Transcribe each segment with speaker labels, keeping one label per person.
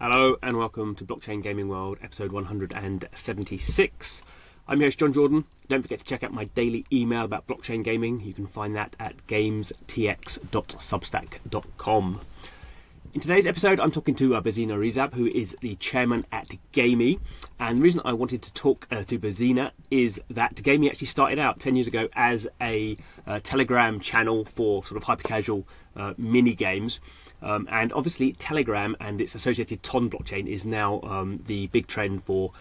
Speaker 1: Hello and welcome to Blockchain Gaming World, episode 176. I'm your host John Jordan. Don't forget to check out my daily email about blockchain gaming. You can find that at gamestx.substack.com. In today's episode, I'm talking to Bezina Rizab, who is the chairman at Gamee. And the reason I wanted to talk to Bezina is that Gamee actually started out 10 years ago as a Telegram channel for sort of hyper-casual mini games. And obviously Telegram and its associated TON blockchain is now the big trend for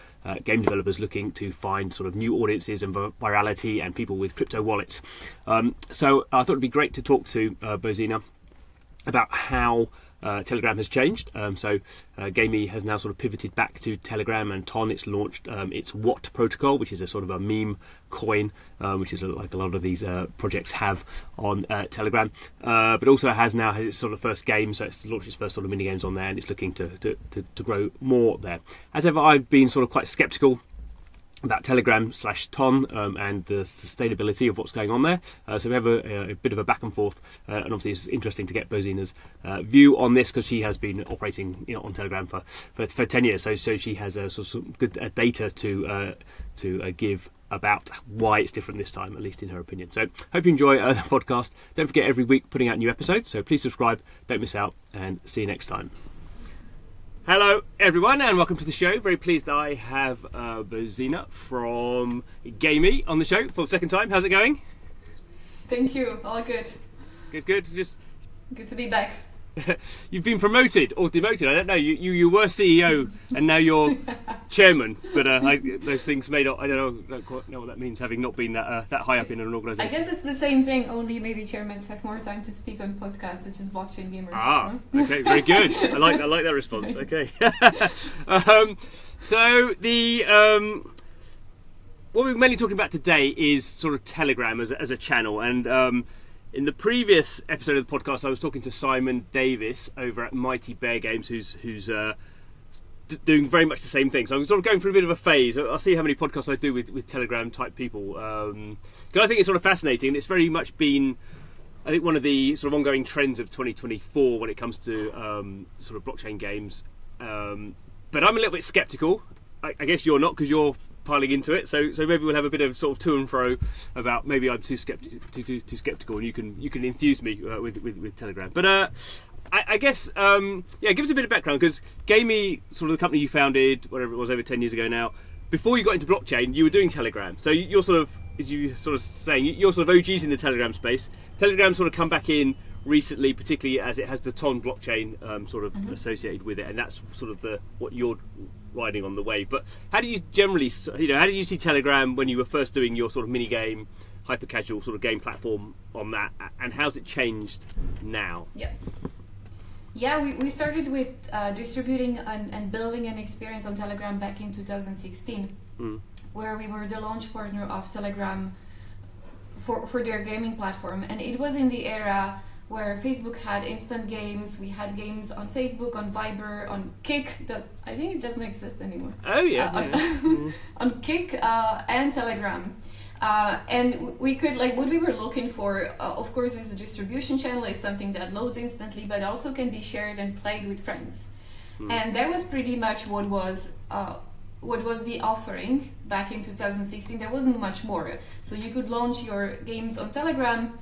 Speaker 1: game developers looking to find sort of new audiences and virality and people with crypto wallets. So I thought it'd be great to talk to Bezina about how Telegram has changed. Gamee has now sort of pivoted back to Telegram and TON. It's launched its Watt protocol, which is a sort of a meme coin, which is like a lot of these projects have on Telegram. But also has its sort of first game, so it's launched its first sort of mini games on there, and it's looking to grow more there. As ever, I've been sort of quite skeptical about Telegram/TON and the sustainability of what's going on there. So we have a bit of a back and forth, and obviously it's interesting to get Bezina's view on this because she has been operating on Telegram for 10 years. So she has some good data to give about why it's different this time, at least in her opinion. So hope you enjoy the podcast. Don't forget, every week putting out new episodes, so please subscribe, don't miss out, and see you next time. Hello everyone and welcome to the show. Very pleased I have Bezina from Gamee on the show for the second time. How's it going?
Speaker 2: Thank you, all good.
Speaker 1: Good.
Speaker 2: Good to be back.
Speaker 1: You've been promoted or demoted, I don't know. You were CEO and now you're chairman, but those things may not, I don't quite know what that means, having not been that high up in an organisation.
Speaker 2: I guess it's the same thing, only maybe chairmen have more time to speak on podcasts such as Blockchain Gamers.
Speaker 1: Okay, very good. I like that response. Okay. So what we're mainly talking about today is sort of Telegram as a channel, and in the previous episode of the podcast, I was talking to Simon Davis over at Mighty Bear Games, who's doing very much the same thing. So I'm sort of going through a bit of a phase. I'll see how many podcasts I do with Telegram type people. Because I think it's sort of fascinating. It's very much been, I think, one of the sort of ongoing trends of 2024 when it comes to sort of blockchain games. But I'm a little bit sceptical. I guess you're not, because you're piling into it, so maybe we'll have a bit of sort of to and fro about maybe I'm too skeptical, and you can enthuse me with Telegram. But I guess give us a bit of background, because Gamee, sort of the company you founded, whatever it was, over 10 years ago now. Before you got into blockchain, you were doing Telegram. So you're sort of, as you sort of saying, you're sort of OGs in the Telegram space. Telegram sort of come back in recently, particularly as it has the TON blockchain associated with it, and that's sort of what you're riding on the wave. But how do you generally, how did you see Telegram when you were first doing your sort of mini game, hyper casual sort of game platform on that, and how's it changed now?
Speaker 2: Yeah, we started with distributing and building an experience on Telegram back in 2016, where we were the launch partner of Telegram for their gaming platform, and it was in the era where Facebook had instant games. We had games on Facebook, on Viber, on Kick. That I think it doesn't exist anymore.
Speaker 1: Oh yeah.
Speaker 2: On Kick and Telegram. And we could, what we were looking for, of course, is a distribution channel, is something that loads instantly, but also can be shared and played with friends. And that was pretty much what was the offering back in 2016. There wasn't much more. So you could launch your games on Telegram,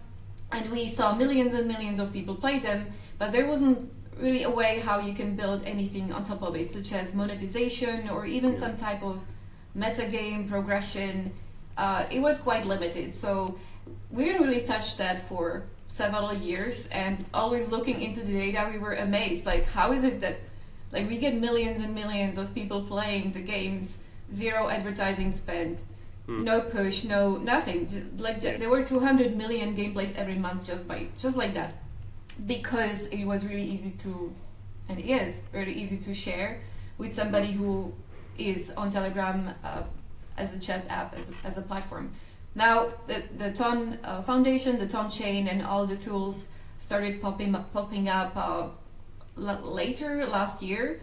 Speaker 2: and we saw millions and millions of people play them, but there wasn't really a way how you can build anything on top of it, such as monetization or even some type of meta game progression. It was quite limited, so we didn't really touch that for several years, and always looking into the data, we were amazed. How is it that we get millions and millions of people playing the games, zero advertising spend, no push, no nothing. There were 200 million gameplays every month just like that, because it was really easy to, and is very easy to share with somebody who is on Telegram as a chat app, as a platform. Now the TON Foundation, the TON chain, and all the tools started popping up later last year,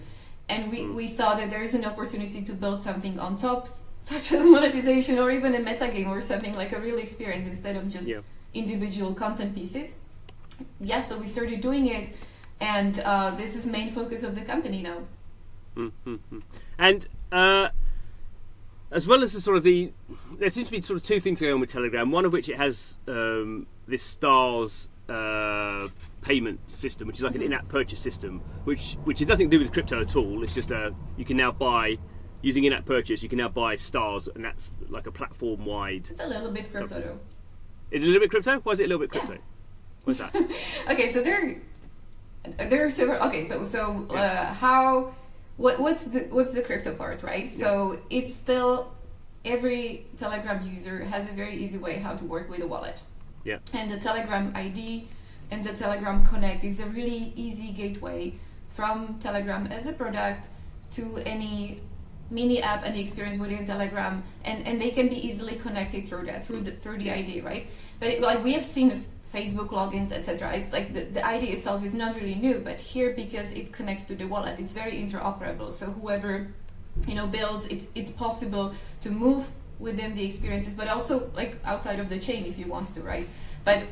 Speaker 2: and we saw that there is an opportunity to build something on top, such as monetization or even a meta game or something, like a real experience instead of just individual content pieces. So we started doing it, and this is main focus of the company now.
Speaker 1: And as well as there seems to be sort of two things going on with Telegram. One of which it has this stars payment system, which is like an in-app purchase system, which has nothing to do with crypto at all. It's just you can now buy using in-app purchase. You can now buy stars, and that's like a platform-wide.
Speaker 2: It's a little bit crypto though.
Speaker 1: Is it a little bit crypto? Why is it a little bit crypto?
Speaker 2: Yeah.
Speaker 1: What's that?
Speaker 2: Okay, so there are several. Okay, what's the crypto part, right?
Speaker 1: Yeah.
Speaker 2: So it's still every Telegram user has a very easy way how to work with a wallet.
Speaker 1: Yeah.
Speaker 2: And the Telegram ID and the Telegram Connect is a really easy gateway from Telegram as a product to any mini app and the experience within Telegram, and they can be easily connected through that through the ID, right? But like we have seen Facebook logins, etc. It's like the ID itself is not really new, but here because it connects to the wallet, it's very interoperable. So whoever builds, it's possible to move within the experiences, but also like outside of the chain if you want to, right? But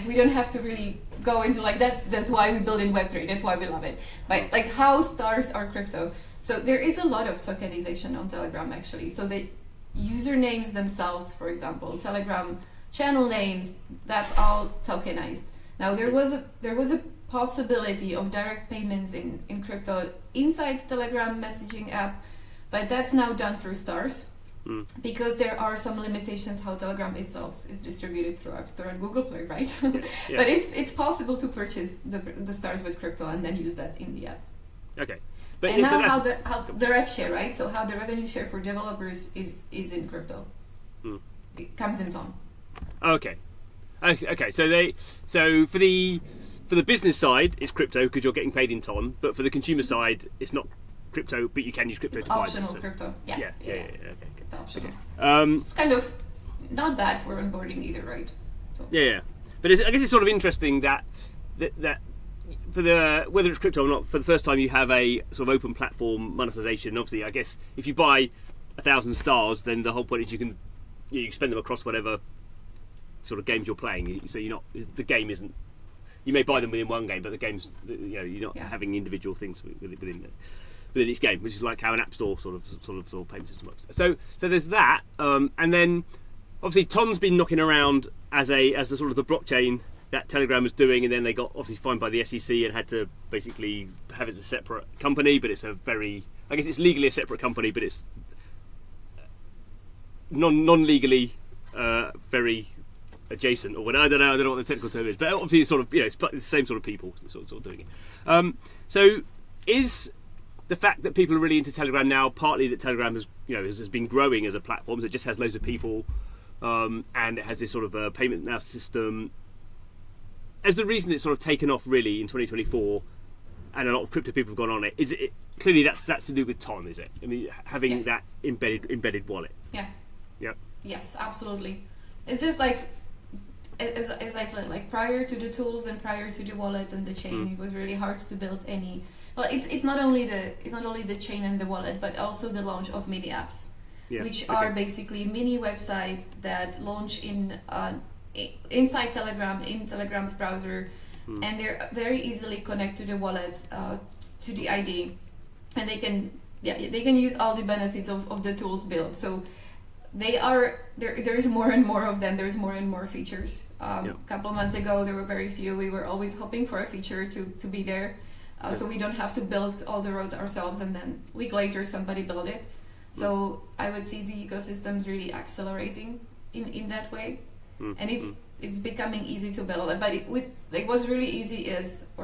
Speaker 2: we don't have to really go into like that's why we build in Web3. That's why we love it. But like how stars are crypto. So there is a lot of tokenization on Telegram actually. So the usernames themselves, for example, Telegram channel names, that's all tokenized. Now there was a possibility of direct payments in crypto inside Telegram messaging app, but that's now done through stars. Because there are some limitations how Telegram itself is distributed through App Store and Google Play, right?
Speaker 1: Yeah.
Speaker 2: But it's possible to purchase the stars with crypto and then use that in the app.
Speaker 1: Okay.
Speaker 2: And now how the rev share, right? So how the revenue share for developers is in crypto. It comes in TON.
Speaker 1: Okay. So for the business side, it's crypto because you're getting paid in TON, but for the consumer side, it's not crypto, but you can use crypto to buy them.
Speaker 2: Optional crypto. Yeah.
Speaker 1: Okay.
Speaker 2: It's optional.
Speaker 1: Okay.
Speaker 2: It's kind of not bad for onboarding either, right? So.
Speaker 1: Yeah. But I guess it's sort of interesting that for whether it's crypto or not, for the first time you have a sort of open platform monetization. Obviously, I guess if you buy 1,000 stars, then the whole point is you can spend them across whatever sort of games you're playing. So the game isn't. You may buy them within one game, but the game's you're not having individual things within each game, which is like how an app store sort of payment system works. So there's that, and then obviously Ton's been knocking around as the sort of the blockchain that Telegram was doing, and then they got obviously fined by the SEC and had to basically have it as a separate company. But it's I guess it's legally a separate company, but it's non-legally very adjacent, or I don't know what the technical term is, but obviously it's sort of it's the same sort of people sort of doing it. So is the fact that people are really into Telegram now partly that Telegram has been growing as a platform, so it just has loads of people, and it has this sort of payment now system, as the reason it's sort of taken off really in 2024, and a lot of crypto people have gone on it. Is it clearly that's to do with Ton, is it? I mean, having that embedded wallet.
Speaker 2: Yeah.
Speaker 1: Yep.
Speaker 2: Yes, absolutely. It's just like as I said, like prior to the tools and prior to the wallets and the chain, it was really hard to build any. Well, it's not only the chain and the wallet, but also the launch of mini apps, which are basically mini websites that launch inside Telegram, in Telegram's browser, and they're very easily connect to the wallets, to the ID, and they can use all the benefits of the tools built. So they are there's more and more of them. There's more and more features. A couple of months ago there were very few. We were always hoping for a feature to be there, so we don't have to build all the roads ourselves, and then a week later somebody built it. So I would see the ecosystems really accelerating in that way, and it's becoming easy to build. But what's really easy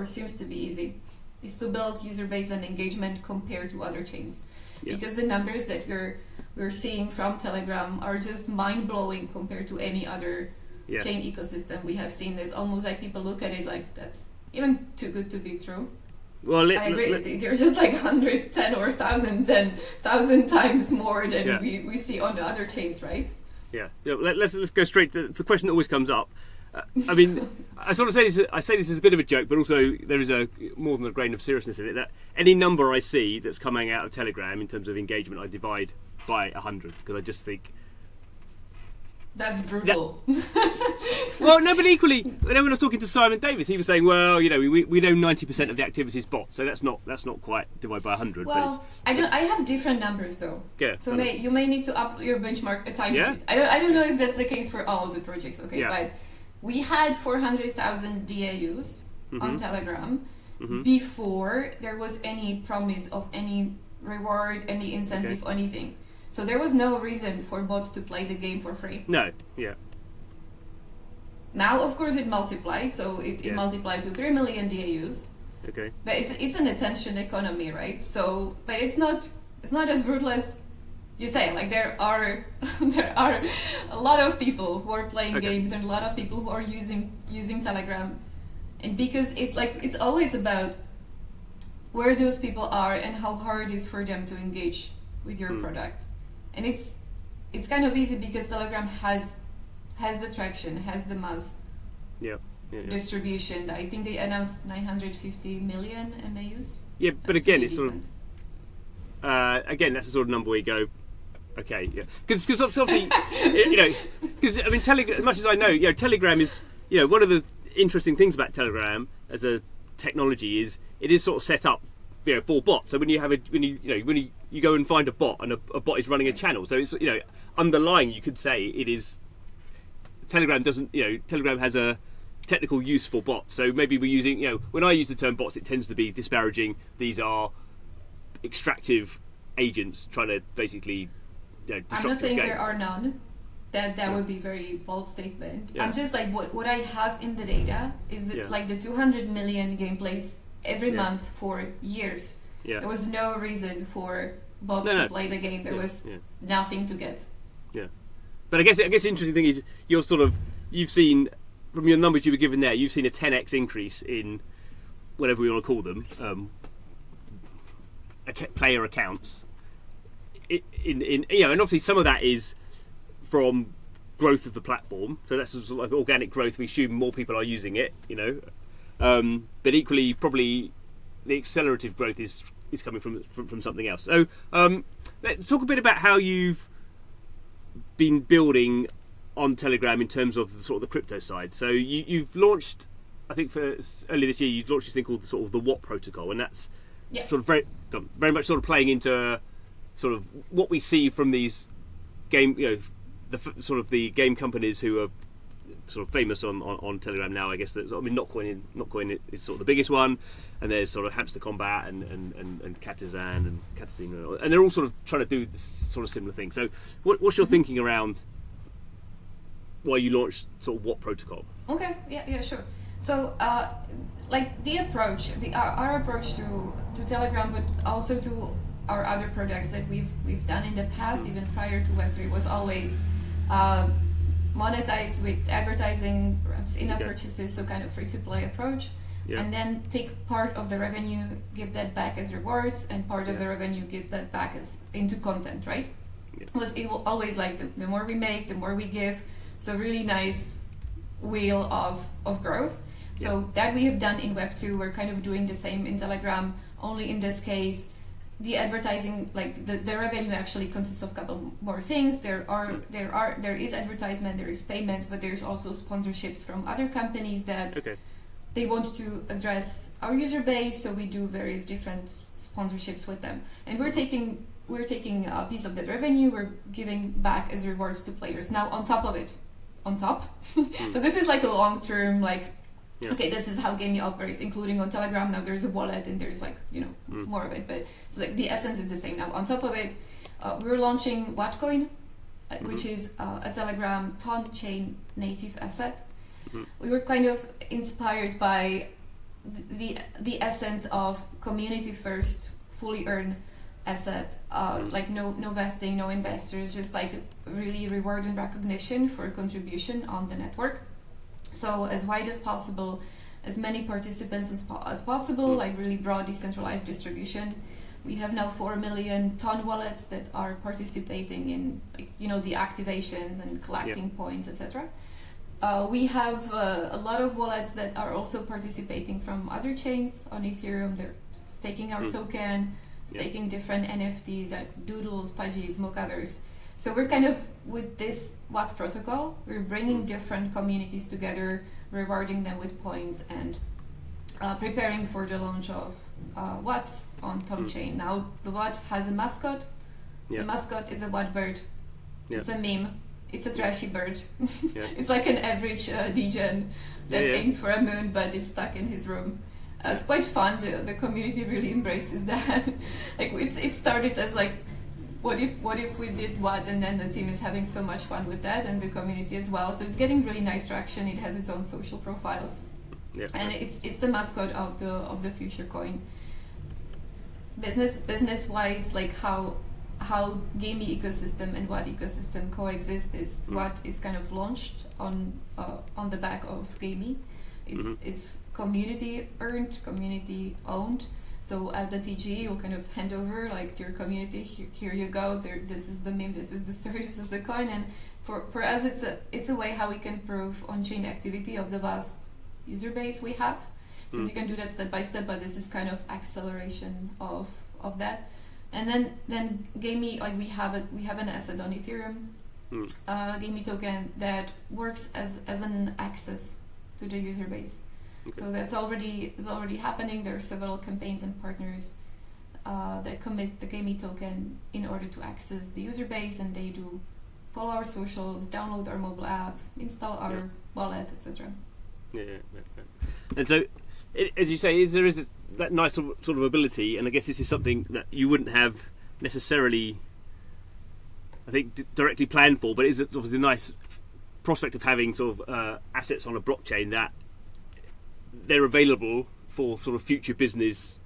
Speaker 2: seems to be easy is to build user base and engagement compared to other chains, because the numbers that we're seeing from Telegram are just mind-blowing compared to any other chain ecosystem we have seen. It's almost like people look at it like that's even too good to be true.
Speaker 1: Well,
Speaker 2: I agree. They're just like 110 or 1,000 times more than we see on the other chains, right?
Speaker 1: Yeah. Let's go straight to it's a question that always comes up. I mean, I sort of say this. I say this as a bit of a joke, but also there is more than a grain of seriousness in it. That any number I see that's coming out of Telegram in terms of engagement, I divide by 100, because I just think
Speaker 2: that's brutal.
Speaker 1: Well, no, but equally, when I was talking to Simon Davis, he was saying, well, we know 90% of the activity is bots, so that's not quite divided by 100.
Speaker 2: Well, I have different numbers though.
Speaker 1: Yeah.
Speaker 2: So you may need to up your benchmark a tiny bit. I don't know if that's the case for all of the projects. Okay, but we had 400,000 DAUs on Telegram before there was any promise of any reward, any incentive, anything. So there was no reason for bots to play the game for free.
Speaker 1: No. Yeah.
Speaker 2: Now, of course, it multiplied. So it multiplied to 3 million DAUs.
Speaker 1: Okay.
Speaker 2: But it's an attention economy, right? So, but it's not as brutal as you say. Like there are a lot of people who are playing games and a lot of people who are using Telegram, and because it's always about where those people are and how hard it is for them to engage with your product, and it's kind of easy because Telegram has the traction, has the mass.
Speaker 1: Yeah.
Speaker 2: Distribution. I think they announced 950 million MAUs.
Speaker 1: Yeah, but again, it's sort of that's the sort of number where you go, okay, yeah, because obviously, because I mean, Telegram. As much as I know, Telegram is, one of the interesting things about Telegram as a technology is it is sort of set up, for bots. So when you go and find a bot and a bot is running a channel, so it's underlying, you could say it is. Telegram doesn't, Telegram has a technical use for bots, so maybe we're using, when I use the term bots, it tends to be disparaging. These are extractive agents trying to basically disrupt
Speaker 2: I'm not saying
Speaker 1: the game.
Speaker 2: there are none. That would be very bold statement. I'm just like what I have in the data is that like the 200 million gameplays every month for years. There was no reason for bots to play the game. There was nothing to get. But
Speaker 1: I guess the interesting thing is you've seen from your numbers you were given there, you've seen a 10x increase in whatever we want to call them, player accounts. And obviously some of that is from growth of the platform, so that's sort of like organic growth. We assume more people are using it, but equally probably the accelerative growth is coming from something else. So let's talk a bit about how you've been building on Telegram in terms of the crypto side. So you've launched, I think for earlier this year, you've launched this thing called the WAT protocol, and that's sort of very much sort of playing into sort of what we see from these game, the game companies who are sort of famous on Telegram now. I guess that, Notcoin is sort of the biggest one, and there's sort of Hamster Combat and Katazan and Katazine, and they're all sort of trying to do this sort of similar thing. So what's your thinking around why you launched sort of what protocol?
Speaker 2: Okay, yeah, sure. So the approach, our approach to Telegram, but also to our other products that we've done in the past, even prior to Web3, was always monetize with advertising, perhaps in-app purchases, so kind of free-to-play approach, and then take part of the revenue, give that back as rewards, and part of the revenue give that back as into content, right? Because it will always the more we make, the more we give. So really nice wheel of growth. So that we have done in Web2, we're kind of doing the same in Telegram, only in this case the advertising, the revenue actually consists of a couple more things. There is advertisement, there is payments, but there's also sponsorships from other companies that they want to address our user base, so we do various different sponsorships with them, and we're taking a piece of that revenue, we're giving back as rewards to players. Now on top, so this is a long term this is how Gamee operates, including on Telegram. Now there's a wallet and there's more of it, but it's the essence is the same. Now on top of it, we're launching Wattcoin, which is a Telegram Ton chain native asset. We were kind of inspired by the essence of community first, fully earned asset, no vesting, no investors, just really reward and recognition for contribution on the network. So as wide as possible, as many participants as possible, really broad decentralized distribution. We have now 4 million Ton wallets that are participating in the activations and collecting points, etc. We have a lot of wallets that are also participating from other chains on Ethereum. They're staking our token, staking different NFTs like Doodles, Pudgies, Mook others. So we're kind of, with this WAT protocol, we're bringing different communities together, rewarding them with points, and preparing for the launch of WAT on Tom Chain. Now the WAT has a mascot.
Speaker 1: Yeah.
Speaker 2: The mascot is a WAT bird.
Speaker 1: Yeah.
Speaker 2: It's a meme. It's a trashy bird.
Speaker 1: Yeah.
Speaker 2: It's like an average degen that aims for a moon but is stuck in his room. It's quite fun. The community really embraces that. Like it started as like, what if we did what, and then the team is having so much fun with that, and the community as well. So it's getting really nice traction. It has its own social profiles, and it's the mascot of the future coin. Business wise, like how Gamee ecosystem and WAT ecosystem coexist is what is kind of launched on the back of Gamee. It's community earned, community owned. So at the TG, you'll kind of hand over like to your community. Here you go. This is the meme. This is the story. This is the coin. And for us, it's a way how we can prove on-chain activity of the vast user base we have. Because you can do that step by step, but this is kind of acceleration of that. And then Gamee, like we have an asset on Ethereum, Gamee token that works as an access to the user base. Okay. So that's already happening. There are several campaigns and partners that commit the Gamee token in order to access the user base, and they do follow our socials, download our mobile app, install our wallet, etc.
Speaker 1: Yeah. And so, as you say, there is that nice sort of ability, and I guess this is something that you wouldn't have necessarily, I think, directly planned for, but it's obviously the nice prospect of having sort of assets on a blockchain that they're available for sort of future business,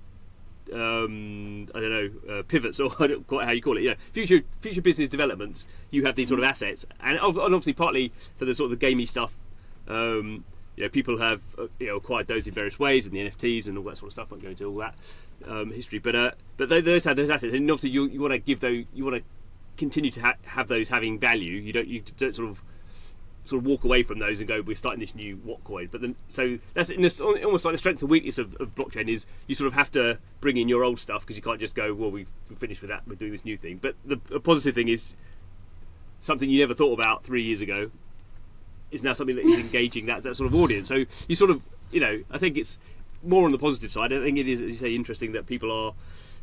Speaker 1: I don't know, pivots, or I don't quite how you call it, future business developments. You have these sort of assets, and obviously partly for the sort of the Gamee stuff. People have acquired those in various ways, and the NFTs and all that sort of stuff. I won't go into all that history, but those have those assets, and obviously you want to give those, you want to continue to have those having value. You don't sort of walk away from those and go, we're starting this new what coin. But then, so that's almost like the strength and weakness of blockchain is you sort of have to bring in your old stuff, because you can't just go, well, we've finished with that, we're doing this new thing. But the positive thing is something you never thought about 3 years ago is now something that is engaging that sort of audience. So you sort of, I think it's more on the positive side. I think it is, as you say, interesting that people are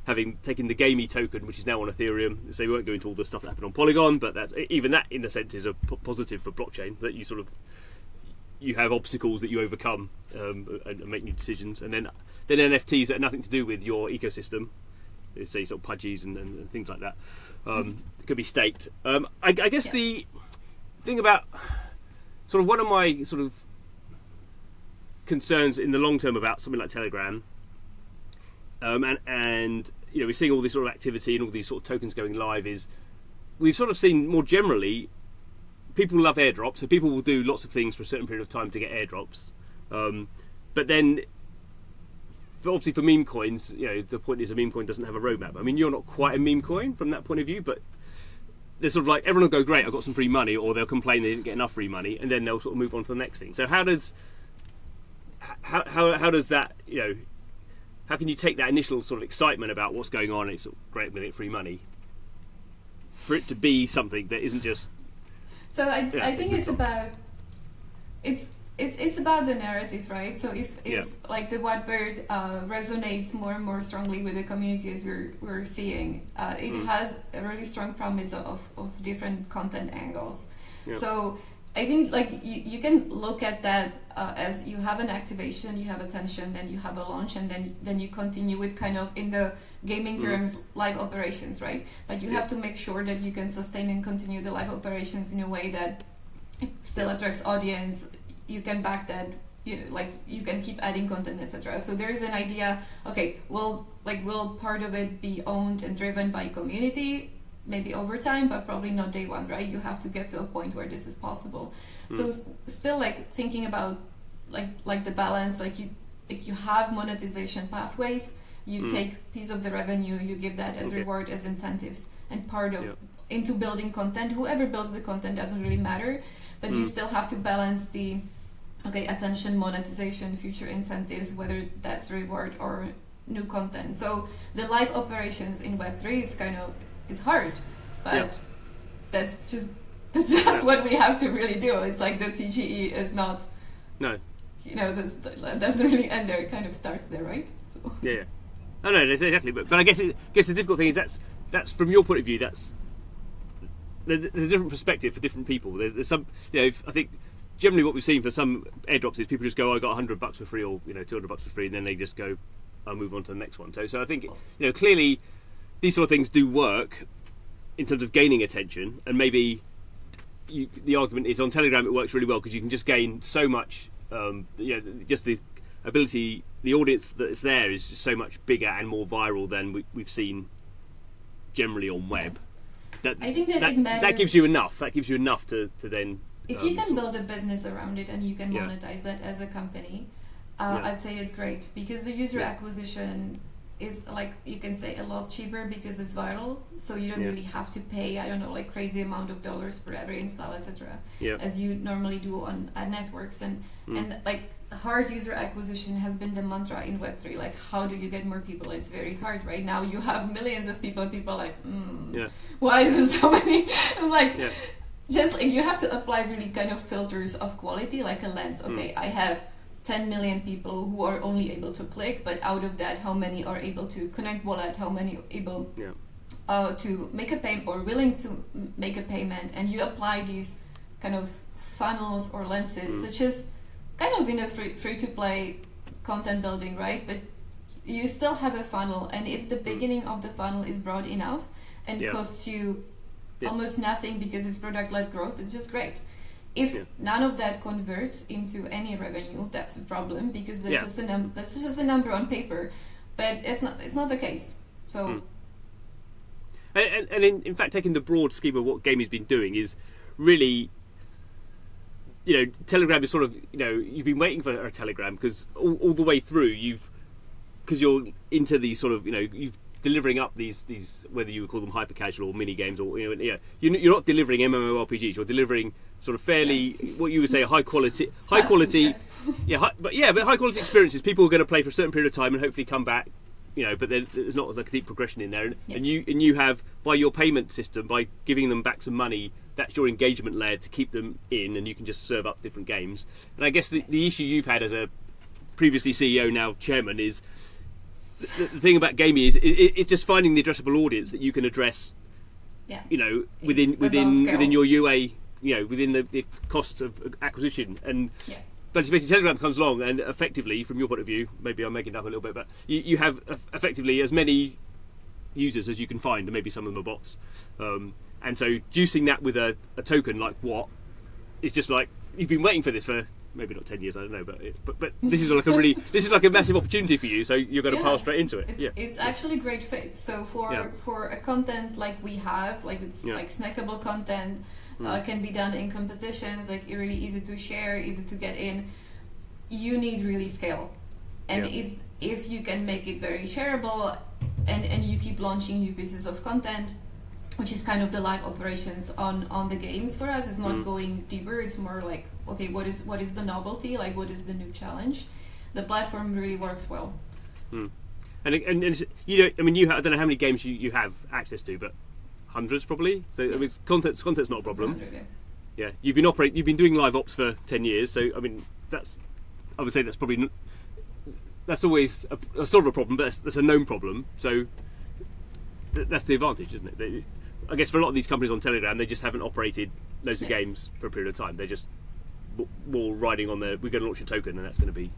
Speaker 1: having taken the Gamee token, which is now on Ethereum. So we won't go into all the stuff that happened on Polygon, but that's even that in a sense is a positive for blockchain, that you have obstacles that you overcome and make new decisions. And then NFTs that have nothing to do with your ecosystem, say sort of pudgies and things like that, could be staked. I guess the thing about sort of one of my sort of concerns in the long term about something like Telegram, and we're seeing all this sort of activity and all these sort of tokens going live, is we've sort of seen more generally people love airdrops, so people will do lots of things for a certain period of time to get airdrops, but then obviously for meme coins, the point is a meme coin doesn't have a roadmap. I mean, you're not quite a meme coin from that point of view, but they're sort of like, everyone will go, great, I've got some free money, or they'll complain they didn't get enough free money, and then they'll sort of move on to the next thing. So how does that, how can you take that initial sort of excitement about what's going on, and it's great, we get free money, for it to be something that isn't just...
Speaker 2: So I think it's about it's about the narrative, right? So if like the Whitebird resonates more and more strongly with the community, as we're seeing, it has a really strong promise of different content angles. So I think like you can look at that as you have an activation, you have attention, then you have a launch, and then you continue with kind of, in the gaming terms, live operations, right? But you have to make sure that you can sustain and continue the live operations in a way that it still attracts audience. You can back that, you can keep adding content, etc. So there is an idea, okay, will part of it be owned and driven by community? Maybe over time, but probably not day one, right? You have to get to a point where this is possible. So still like thinking about like the balance, like you have monetization pathways, you take piece of the revenue, you give that as reward, as incentives, and part of into building content. Whoever builds the content doesn't really matter, but you still have to balance the attention, monetization, future incentives, whether that's reward or new content. So the live operations in Web3 is hard, but that's just what we have to really do. It's like the TGE is not,
Speaker 1: No.
Speaker 2: that doesn't really end there. It kind of starts there, right? So.
Speaker 1: Yeah. Oh no, exactly. But I guess the difficult thing is that's from your point of view. There's a different perspective for different people. There's some, I think generally what we've seen for some airdrops is people just go, I got $100 for free, or $200 for free, and then they just go, I'll move on to the next one. So I think clearly these sort of things do work in terms of gaining attention, and maybe the argument is on Telegram it works really well because you can just gain so much. Just the ability, the audience that's there is just so much bigger and more viral than we've seen generally on web.
Speaker 2: I think that it matters.
Speaker 1: That gives you enough. That gives you enough to then.
Speaker 2: If you can build a business around it and you can monetize that as a company, I'd say it's great because the user acquisition is, like, you can say a lot cheaper because it's viral, so you don't really have to pay, I don't know, like crazy amount of dollars per every install, etc. As you normally do on ad networks, and like hard user acquisition has been the mantra in Web3. Like, how do you get more people? It's very hard right now. You have millions of people and people are like, why is there so many? I'm like, just like you have to apply really kind of filters of quality, like a lens. Okay, I have 10 million people who are only able to click, but out of that, how many are able to connect wallet? How many are able to make a payment or willing to make a payment? And you apply these kind of funnels or lenses, such as kind of in a free to play content building, right? But you still have a funnel, and if the beginning of the funnel is broad enough and costs you almost nothing because it's product-led growth, it's just great. If none of that converts into any revenue, that's a problem because that's just a number on paper, but it's not the case. So,
Speaker 1: and in fact, taking the broad scheme of what Gamee's been doing is really, Telegram is sort of, you've been waiting for a Telegram because all the way through because you're into these sort of, you've delivering up these whether you would call them hyper casual or mini games or you're not delivering MMORPGs, you're delivering sort of fairly what you would say high quality but high quality experiences. People are going to play for a certain period of time and hopefully come back, but there's not like a deep progression in there, and you have, by your payment system, by giving them back some money, that's your engagement layer to keep them in, and you can just serve up different games. And I guess the issue you've had as a previously CEO, now chairman, is the thing about Gamee is it's just finding the addressable audience that you can address, within your UA, within the cost of acquisition. And but basically Telegram comes along and effectively, from your point of view, maybe I'm making it up a little bit, but you have effectively as many users as you can find, and maybe some of them are bots. And so juicing that with a token like what is just like, you've been waiting for this for maybe not 10 years, I don't know, but this is like a massive opportunity for you, so you're going to pile straight into it.
Speaker 2: It's actually great fit. So for a content like we have, like it's like snackable content, can be done in competitions, like really easy to share, easy to get in. You need really scale, and if you can make it very shareable, and you keep launching new pieces of content, which is kind of the live operations on the games for us. It's not going deeper. It's more like, okay, what is the novelty? Like, what is the new challenge? The platform really works well.
Speaker 1: And I mean, I don't know how many games you have access to, but hundreds probably. So I mean, content's not a problem. You've been doing live ops for 10 years. So I mean, I would say that's always a sort of a problem, but that's a known problem. So that's the advantage, isn't it? I guess for a lot of these companies on Telegram, they just haven't operated loads of games for a period of time. They're just more riding on we're going to launch a token, and that's going to be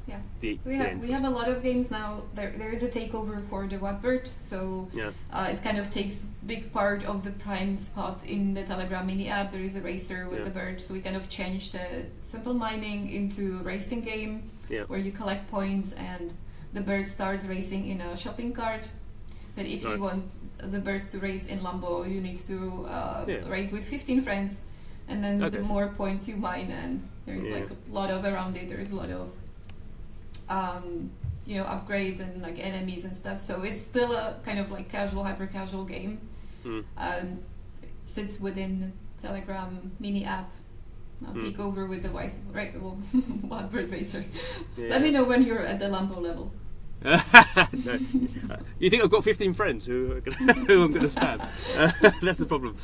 Speaker 2: So we have a lot of games now. There is a takeover for the Wattbird, so it kind of takes big part of the prime spot in the Telegram mini app. There is a racer with the bird, so we kind of changed the simple mining into a racing game where you collect points and the bird starts racing in a shopping cart. But if you want the bird to race in Lambo, you need to race with 15 friends, and then the more points you mine, and there's like a lot of around it. There's a lot of upgrades and like enemies and stuff. So it's still a kind of like casual, hyper casual game. It sits within Telegram mini app. Now take over with the Wattbird racer. Let me know when you're at the Lambo level.
Speaker 1: No. You think I've got 15 friends who I'm going to spam? That's the problem.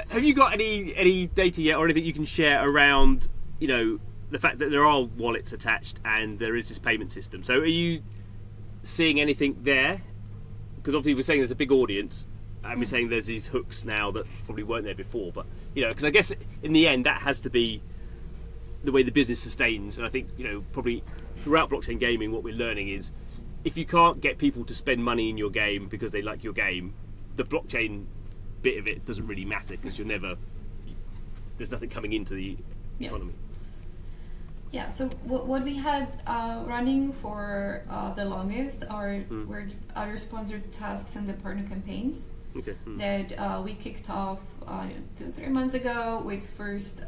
Speaker 1: Have you got any data yet, or anything you can share around, the fact that there are wallets attached and there is this payment system? So are you seeing anything there? Because obviously we're saying there's a big audience, and we're saying there's these hooks now that probably weren't there before. But because I guess in the end that has to be the way the business sustains. And I think probably throughout blockchain gaming, what we're learning is if you can't get people to spend money in your game because they like your game, the blockchain bit of it doesn't really matter, because there's nothing coming into the economy.
Speaker 2: Yeah, so what we had running for the longest were other sponsored tasks and the partner campaigns that we kicked off 2-3 months ago with first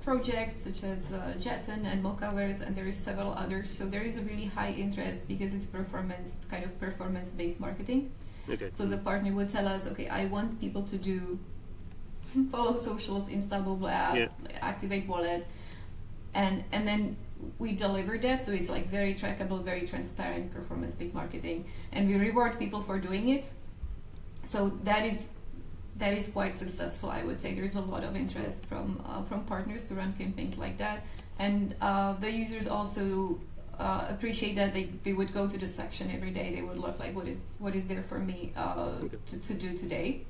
Speaker 2: projects such as Jeton and Mochaverse, and there is several others. So there is a really high interest because it's performance-based marketing. So the partner would tell us, okay, I want people to do follow socials, install mobile app, activate wallet, and then we deliver that. So it's like very trackable, very transparent performance-based marketing, and we reward people for doing it. So that is quite successful, I would say. There's a lot of interest from partners to run campaigns like that, and the users also appreciate that they would go to the section every day. They would look like, what is there for me to do today.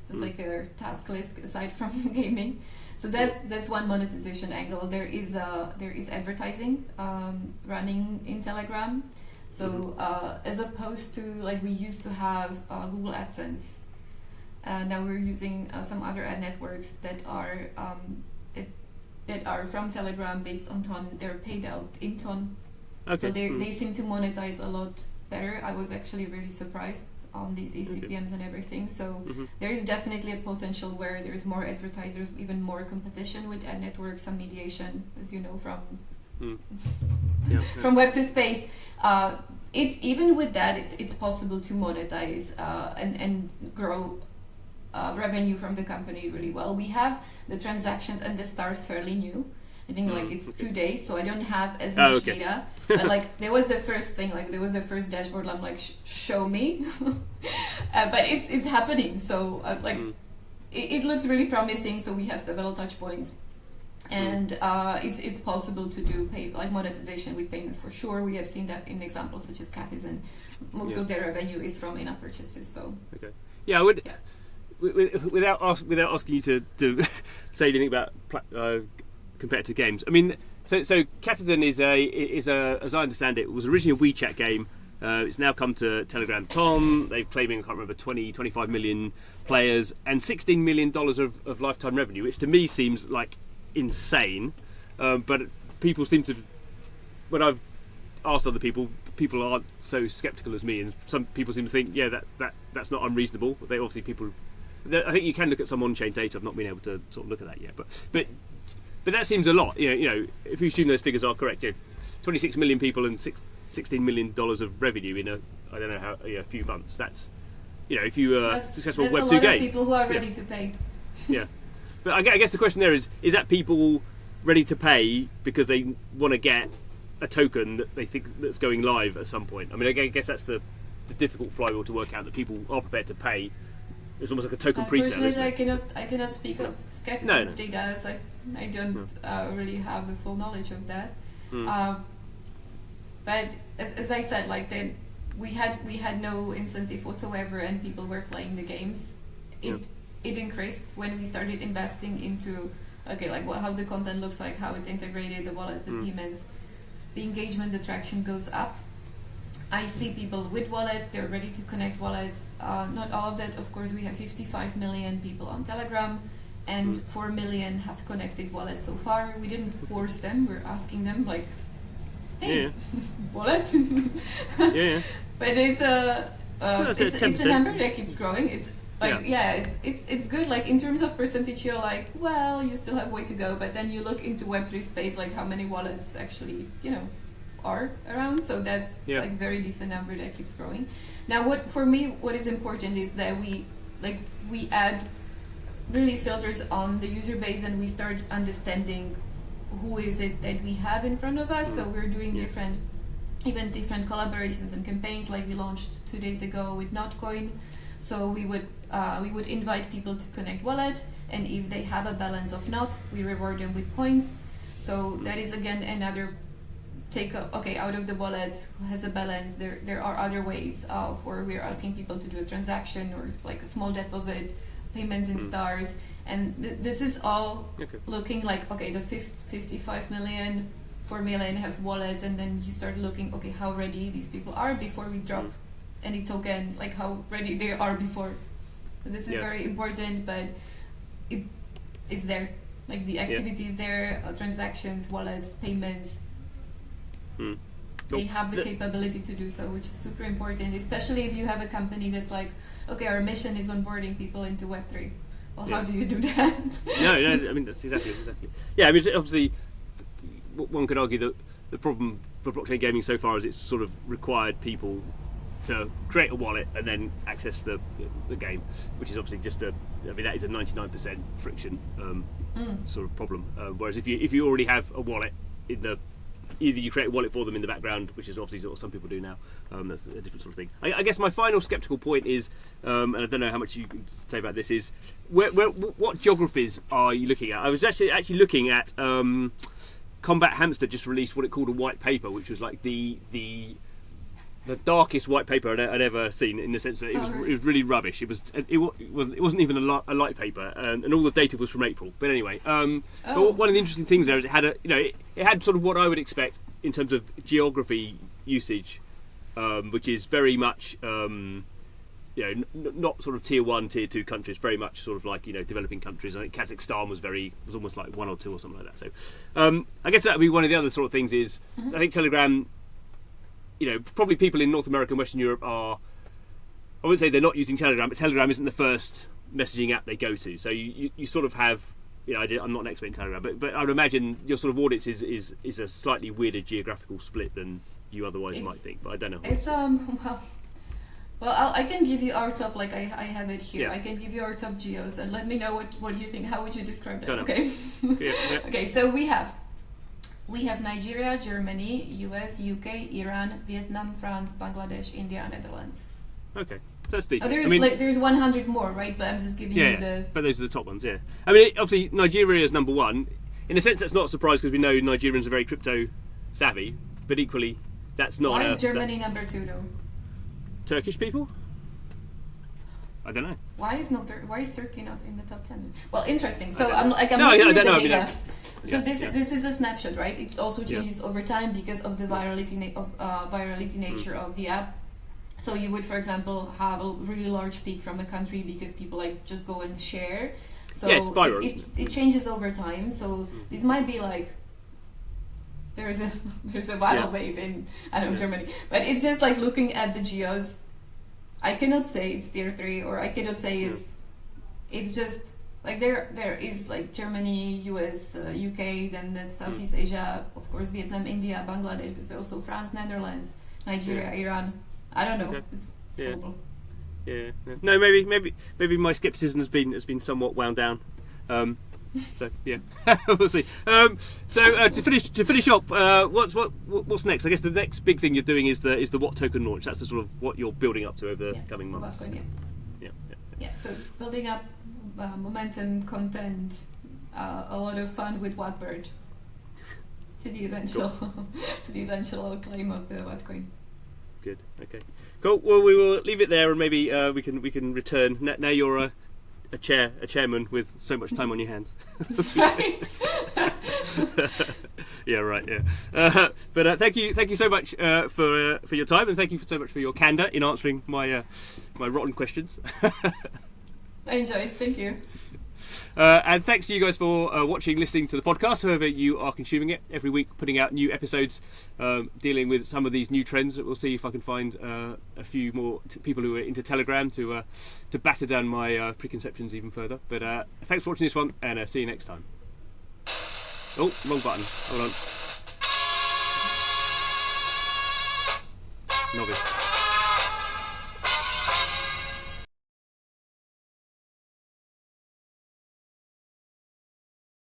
Speaker 2: So it's like a task list aside from gaming. So that's one monetization angle. There is advertising running in Telegram. So as opposed to we used to have Google AdSense, now we're using some other ad networks that are from Telegram based on Ton. They're paid out in Ton. So they seem to monetize a lot better. I was actually really surprised on these ACPMs and everything. So there is definitely a potential where there's more advertisers, even more competition with ad networks, some mediation, as you know, from web to space. It's even with that, it's possible to monetize and grow revenue from the company really well. We have the transactions and the stars fairly new. I think it's 2 days, so I don't have as much data. But there was the first thing, there was the first dashboard. I'm like, show me, but it's happening. So it looks really promising. So we have several touch points, and it's possible to do monetization with payments for sure. We have seen that in examples such as Catizen. Most of their revenue is from in-app purchases. So
Speaker 1: I would. Without asking you to say anything about competitive games, I mean, so Catizen is a as I understand it, was originally a WeChat game. It's now come to Telegram Tom. They're claiming, I can't remember, 25 million players and $16 million of lifetime revenue, which to me seems like insane. But people seem to, when I've asked other people aren't so skeptical as me, and some people seem to think, that's not unreasonable. They obviously I think you can look at some on-chain data. I've not been able to sort of look at that yet, but that seems a lot. If you assume those figures are correct, 26 million people and $16 million of revenue in a few months. That's if you are successful Web2 game. That's a lot of people who are ready to pay. But I guess the question there is that people ready to pay because they want to get a token that they think that's going live at some point? I mean, I guess that's the difficult flywheel to work out, that people are prepared to pay. It's almost like a token pre-sale.
Speaker 2: Unfortunately, I cannot speak of Catizen's data, as I don't really have the full knowledge of that. But as I said, we had no incentive whatsoever, and people were playing the games. It increased when we started investing into how the content looks like, how it's integrated, the wallets, the payments, the engagement, the traction goes up. I see people with wallets, they're ready to connect wallets. Not all of that, of course. We have 55 million people on Telegram, and 4 million have connected wallets so far. We didn't force them, we're asking them, hey, wallets? But it's a number that keeps growing. It's it's good. In terms of percentage, you're you still have way to go, but then you look into Web3 space, how many wallets actually, are around. So that's very decent number that keeps growing. Now, what is important is that we add really filters on the user base, and we start understanding who is it that we have in front of us. So we're doing different even different collaborations and campaigns. Like we launched 2 days ago with Notcoin, so we would invite people to connect wallet, and if they have a balance of Not, we reward them with points. So that is again another take up. Okay, out of the wallet who has a balance, there are other ways of where we're asking people to do a transaction or like a small deposit, payments in stars, and this is all looking like, okay, the 55 million, 4 million have wallets, and then you start looking, okay, how ready these people are before we drop any token, like how ready they are before. This is very important, but it is there. Like the activity is there, transactions, wallets, payments.
Speaker 1: Cool.
Speaker 2: They have the capability to do so, which is super important, especially if you have a company that's like, okay, our mission is onboarding people into Web3. Well, how do you do that?
Speaker 1: No, I mean, that's exactly. Yeah, I mean, obviously, one could argue that the problem for blockchain gaming so far is it's sort of required people to create a wallet and then access the game, which is obviously just that is a 99% friction sort of problem. Whereas if you already have a wallet either you create a wallet for them in the background, which is obviously what some people do now. That's a different sort of thing. I guess my final skeptical point is, and I don't know how much you can say about this, is what geographies are you looking at? I was actually looking at Combat Hamster just released what it called a white paper, which was like the darkest white paper I'd ever seen, in the sense that it was really rubbish. It wasn't even a light paper, and all the data was from April. But anyway, but one of the interesting things there is it had sort of what I would expect in terms of geography usage, which is very much not sort of tier 1, tier 2 countries, very much sort of like developing countries. I think Kazakhstan was almost like 1 or 2 or something like that. So I guess that would be one of the other sort of things is I think Telegram. Probably people in North America and Western Europe I wouldn't say they're not using Telegram, but Telegram isn't the first messaging app they go to. So you sort of have, I'm not an expert in Telegram, but I would imagine your sort of audience is a slightly weirder geographical split than you otherwise might think. But I don't know.
Speaker 2: It's well, I can give you our top, like I have it here. I can give you our top geos, and let me know what you think. How would you describe that? Okay. Okay, so we have Nigeria, Germany, US, UK, Iran, Vietnam, France, Bangladesh, India, Netherlands.
Speaker 1: Okay, that's decent.
Speaker 2: There's 100 more, right? But I'm just giving you the...
Speaker 1: But those are the top ones, yeah. I mean, obviously, Nigeria is number 1. In a sense, that's not a surprise because we know Nigerians are very crypto savvy, but equally, that's not...
Speaker 2: Why is Germany number 2, though?
Speaker 1: Turkish people? I don't know.
Speaker 2: Why is Turkey not in the top 10? Well, interesting. So I'm looking
Speaker 1: at the
Speaker 2: data. So this is a snapshot, right? It also changes over time because of the virality nature of the app. So you would, for example, have a really large peak from a country because people just go and share. So
Speaker 1: it's viral.
Speaker 2: It changes over time. So this might be like there's a viral wave in Germany, but it's just like looking at the geos. I cannot say it's tier 3, or I cannot say it's just. Like there is like Germany, US, UK, then Southeast Asia, of course Vietnam, India, Bangladesh, but also France, Netherlands, Nigeria, Iran. I don't know. Okay. It's global.
Speaker 1: Yeah. No, maybe my skepticism has been somewhat wound down. So yeah, we'll see. So to finish up, what's next? I guess the next big thing you're doing is the What token launch. That's the sort of what you're building up to over the coming months.
Speaker 2: Yeah. So building up. Momentum, content, a lot of fun with Wattbird to the eventual claim of the Wattcoin.
Speaker 1: Good. Okay. Cool. Well, we will leave it there, and maybe we can return. Now you're a chairman with so much time on your hands.
Speaker 2: Right.
Speaker 1: Yeah. Right. Yeah. But thank you so much for your time, and thank you so much for your candor in answering my rotten questions.
Speaker 2: I enjoyed. Thank you.
Speaker 1: And thanks to you guys for watching, listening to the podcast, however you are consuming it. Every week putting out new episodes dealing with some of these new trends. We'll see if I can find a few more people who are into Telegram to batter down my preconceptions even further. But thanks for watching this one, and see you next time. Oh, wrong button. Hold on. Novice.